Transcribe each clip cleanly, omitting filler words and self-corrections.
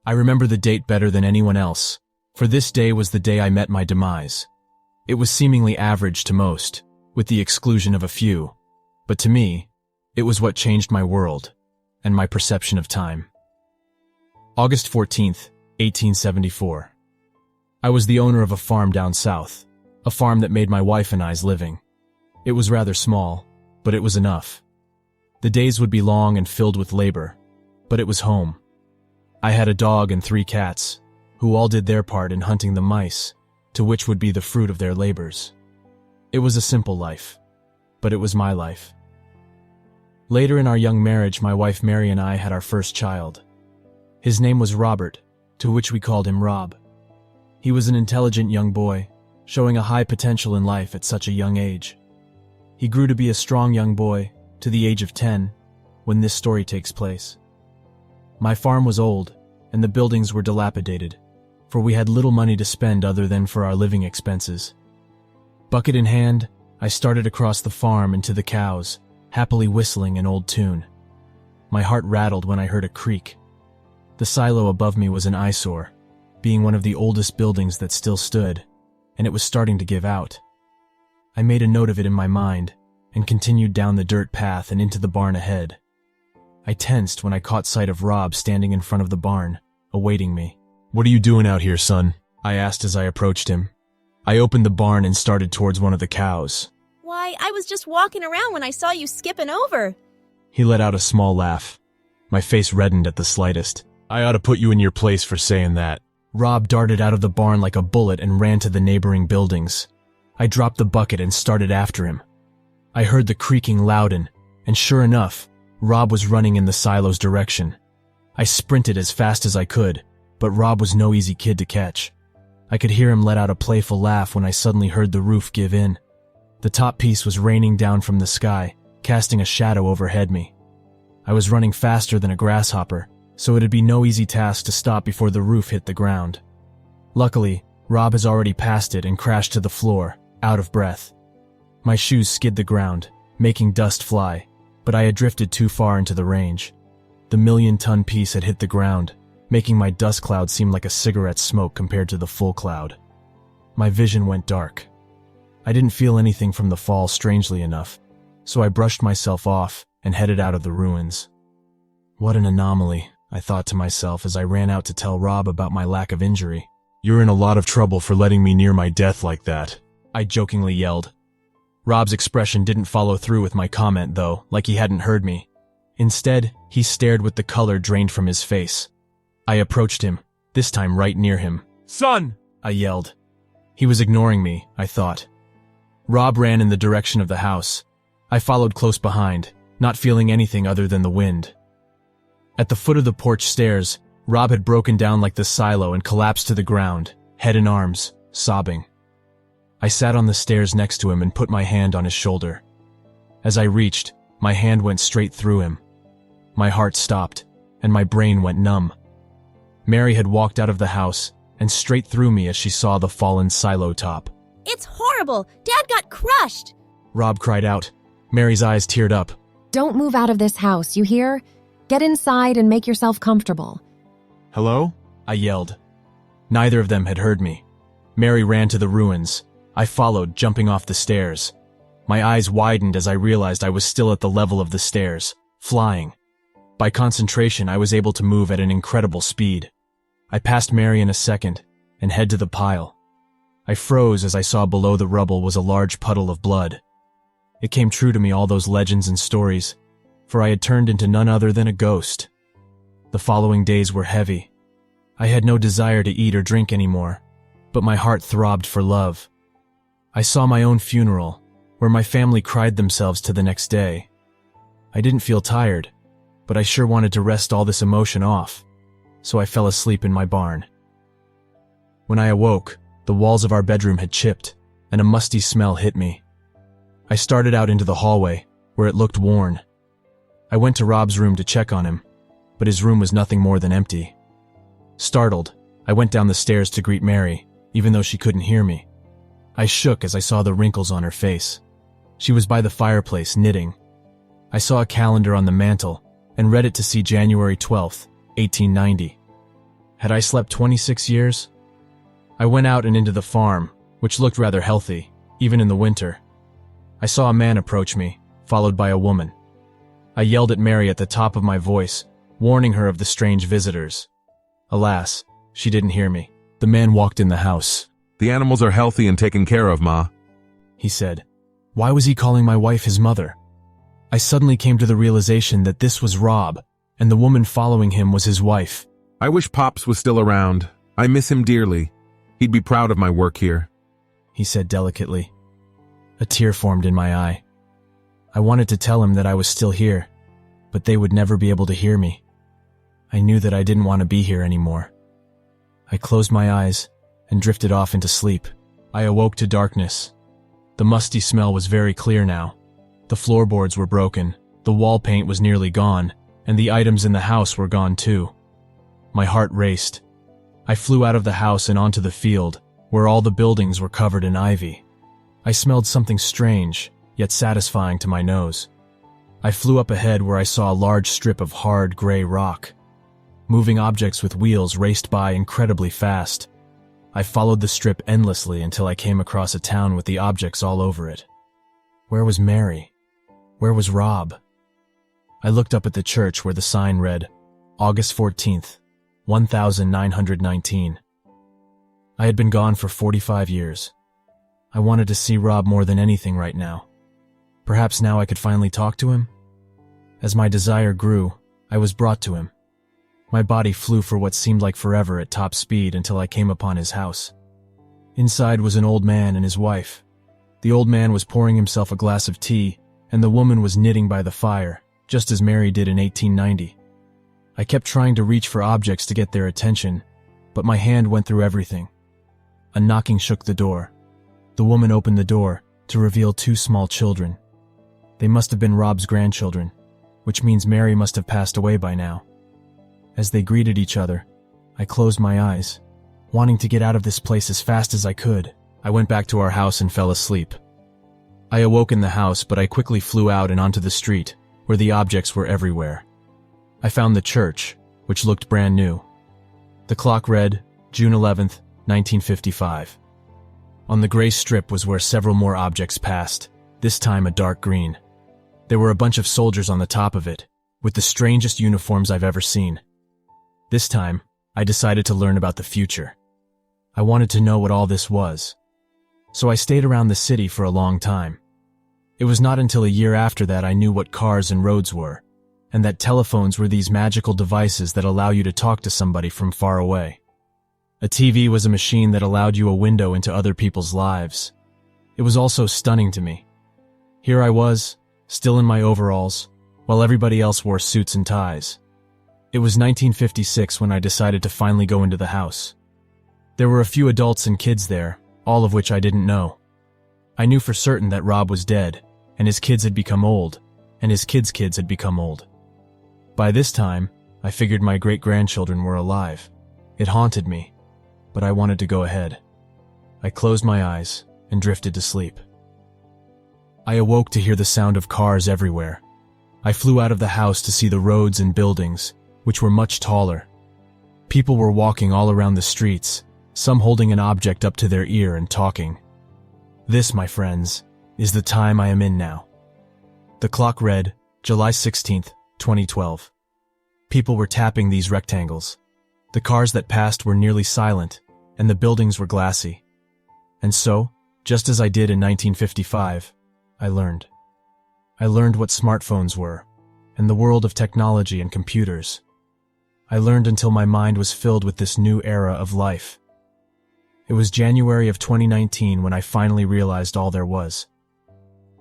I remember the date better than anyone else, for this day was the day I met my demise. It was seemingly average to most, with the exclusion of a few, but to me, it was what changed my world and my perception of time. August 14th, 1874. I was the owner of a farm down south, a farm that made my wife and I's living. It was rather small, but it was enough. The days would be long and filled with labor, but it was home. I had a dog and 3 cats, who all did their part in hunting the mice, to which would be the fruit of their labors. It was a simple life, but it was my life. Later in our young marriage, my wife Mary and I had our first child. His name was Robert, to which we called him Rob. He was an intelligent young boy, showing a high potential in life at such a young age. He grew to be a strong young boy, to the age of 10, when this story takes place. My farm was old, and the buildings were dilapidated, for we had little money to spend other than for our living expenses. Bucket in hand, I started across the farm and to the cows, happily whistling an old tune. My heart rattled when I heard a creak. The silo above me was an eyesore, being one of the oldest buildings that still stood, and it was starting to give out. I made a note of it in my mind and continued down the dirt path and into the barn ahead. I tensed when I caught sight of Rob standing in front of the barn, awaiting me. "What are you doing out here, son?" I asked as I approached him. I opened the barn and started towards one of the cows. Why, I was just walking around when I saw you skipping over. He let out a small laugh. My face reddened at the slightest. "I ought to put you in your place for saying that." Rob darted out of the barn like a bullet and ran to the neighboring buildings. I dropped the bucket and started after him. I heard the creaking louden, and sure enough, Rob was running in the silo's direction. I sprinted as fast as I could, but Rob was no easy kid to catch. I could hear him let out a playful laugh when I suddenly heard the roof give in. The top piece was raining down from the sky, casting a shadow overhead me. I was running faster than a grasshopper, so it'd be no easy task to stop before the roof hit the ground. Luckily, Rob has already passed it and crashed to the floor, out of breath. My shoes skid the ground, making dust fly, but I had drifted too far into the range. The million-ton piece had hit the ground, making my dust cloud seem like a cigarette smoke compared to the full cloud. My vision went dark. I didn't feel anything from the fall, strangely enough, so I brushed myself off and headed out of the ruins. What an anomaly, I thought to myself as I ran out to tell Rob about my lack of injury. "You're in a lot of trouble for letting me near my death like that," I jokingly yelled. Rob's expression didn't follow through with my comment, though, like he hadn't heard me. Instead, he stared with the color drained from his face. I approached him, this time right near him. "Son!" I yelled. He was ignoring me, I thought. Rob ran in the direction of the house. I followed close behind, not feeling anything other than the wind. At the foot of the porch stairs, Rob had broken down like the silo and collapsed to the ground, head in arms, sobbing. I sat on the stairs next to him and put my hand on his shoulder. As I reached, my hand went straight through him. My heart stopped, and my brain went numb. Mary had walked out of the house and straight through me as she saw the fallen silo top. It's horrible! Dad got crushed! Rob cried out. Mary's eyes teared up. "Don't move out of this house, you hear? Get inside and make yourself comfortable." "Hello?" I yelled. Neither of them had heard me. Mary ran to the ruins. I followed, jumping off the stairs. My eyes widened as I realized I was still at the level of the stairs, flying. By concentration, I was able to move at an incredible speed. I passed Mary in a second and head to the pile. I froze as I saw below the rubble was a large puddle of blood. It came true to me, all those legends and stories, for I had turned into none other than a ghost. The following days were heavy. I had no desire to eat or drink anymore, but my heart throbbed for love. I saw my own funeral, where my family cried themselves to the next day. I didn't feel tired, but I sure wanted to rest all this emotion off, so I fell asleep in my barn. When I awoke, the walls of our bedroom had chipped, and a musty smell hit me. I started out into the hallway, where it looked worn. I went to Rob's room to check on him, but his room was nothing more than empty. Startled, I went down the stairs to greet Mary, even though she couldn't hear me. I shook as I saw the wrinkles on her face. She was by the fireplace, knitting. I saw a calendar on the mantel and read it to see January 12th, 1890. Had I slept 26 years? I went out and into the farm, which looked rather healthy, even in the winter. I saw a man approach me, followed by a woman. I yelled at Mary at the top of my voice, warning her of the strange visitors. Alas, she didn't hear me. The man walked in the house. The animals are healthy and taken care of, Ma. He said. Why was he calling my wife his mother? I suddenly came to the realization that this was Rob, and the woman following him was his wife. I wish Pops was still around. I miss him dearly. He'd be proud of my work here, he said delicately. A tear formed in my eye. I wanted to tell him that I was still here, but they would never be able to hear me. I knew that I didn't want to be here anymore. I closed my eyes and drifted off into sleep. I awoke to darkness. The musty smell was very clear now. The floorboards were broken, the wall paint was nearly gone, and the items in the house were gone too. My heart raced. I flew out of the house and onto the field, where all the buildings were covered in ivy. I smelled something strange, yet satisfying to my nose. I flew up ahead where I saw a large strip of hard gray rock. Moving objects with wheels raced by incredibly fast. I followed the strip endlessly until I came across a town with the objects all over it. Where was Mary? Where was Rob? I looked up at the church where the sign read, August 14th, 1919. I had been gone for 45 years. I wanted to see Rob more than anything right now. Perhaps now I could finally talk to him? As my desire grew, I was brought to him. My body flew for what seemed like forever at top speed until I came upon his house. Inside was an old man and his wife. The old man was pouring himself a glass of tea, and the woman was knitting by the fire, just as Mary did in 1890. I kept trying to reach for objects to get their attention, but my hand went through everything. A knocking shook the door. The woman opened the door to reveal two small children. They must have been Rob's grandchildren, which means Mary must have passed away by now. As they greeted each other, I closed my eyes, wanting to get out of this place as fast as I could. I went back to our house and fell asleep. I awoke in the house, but I quickly flew out and onto the street, where the objects were everywhere. I found the church, which looked brand new. The clock read, June 11th, 1955. On the gray strip was where several more objects passed, this time a dark green. There were a bunch of soldiers on the top of it, with the strangest uniforms I've ever seen. This time, I decided to learn about the future. I wanted to know what all this was. So I stayed around the city for a long time. It was not until a year after that I knew what cars and roads were, and that telephones were these magical devices that allow you to talk to somebody from far away. A TV was a machine that allowed you a window into other people's lives. It was also stunning to me. Here I was, still in my overalls, while everybody else wore suits and ties. It was 1956 when I decided to finally go into the house. There were a few adults and kids there, all of which I didn't know. I knew for certain that Rob was dead, and his kids had become old, and his kids' kids had become old. By this time, I figured my great-grandchildren were alive. It haunted me, but I wanted to go ahead. I closed my eyes and drifted to sleep. I awoke to hear the sound of cars everywhere. I flew out of the house to see the roads and buildings, which were much taller. People were walking all around the streets, some holding an object up to their ear and talking. This, my friends, is the time I am in now. The clock read, July 16th, 2012. People were tapping these rectangles. The cars that passed were nearly silent, and the buildings were glassy. And so, just as I did in 1955, I learned. I learned what smartphones were, and the world of technology and computers. I learned until my mind was filled with this new era of life. It was January of 2019 when I finally realized all there was.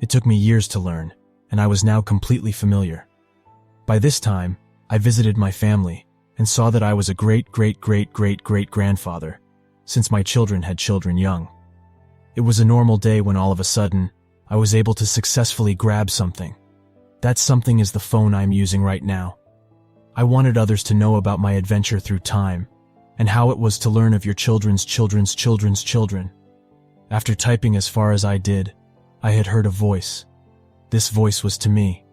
It took me years to learn, and I was now completely familiar. By this time, I visited my family and saw that I was a great-great-great-great-great-grandfather, since my children had children young. It was a normal day when all of a sudden, I was able to successfully grab something. That something is the phone I'm using right now. I wanted others to know about my adventure through time, and how it was to learn of your children's children's children's children. After typing as far as I did, I had heard a voice. This voice was to me.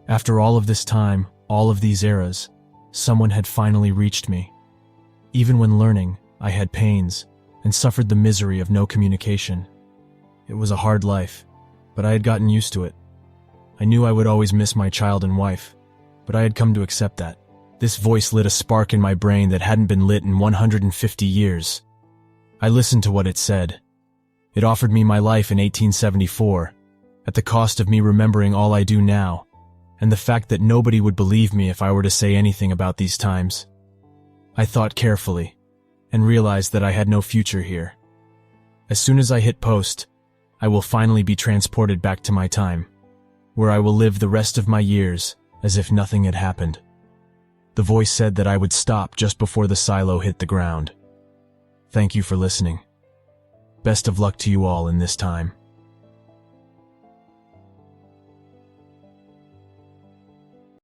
After all of this time, all of these eras, someone had finally reached me. Even when learning, I had pains and suffered the misery of no communication. It was a hard life, but I had gotten used to it. I knew I would always miss my child and wife, but I had come to accept that. This voice lit a spark in my brain that hadn't been lit in 150 years. I listened to what it said. It offered me my life in 1874, at the cost of me remembering all I do now, and the fact that nobody would believe me if I were to say anything about these times. I thought carefully, and realized that I had no future here. As soon as I hit post, I will finally be transported back to my time, where I will live the rest of my years as if nothing had happened. The voice said that I would stop just before the silo hit the ground. Thank you for listening. Best of luck to you all in this time.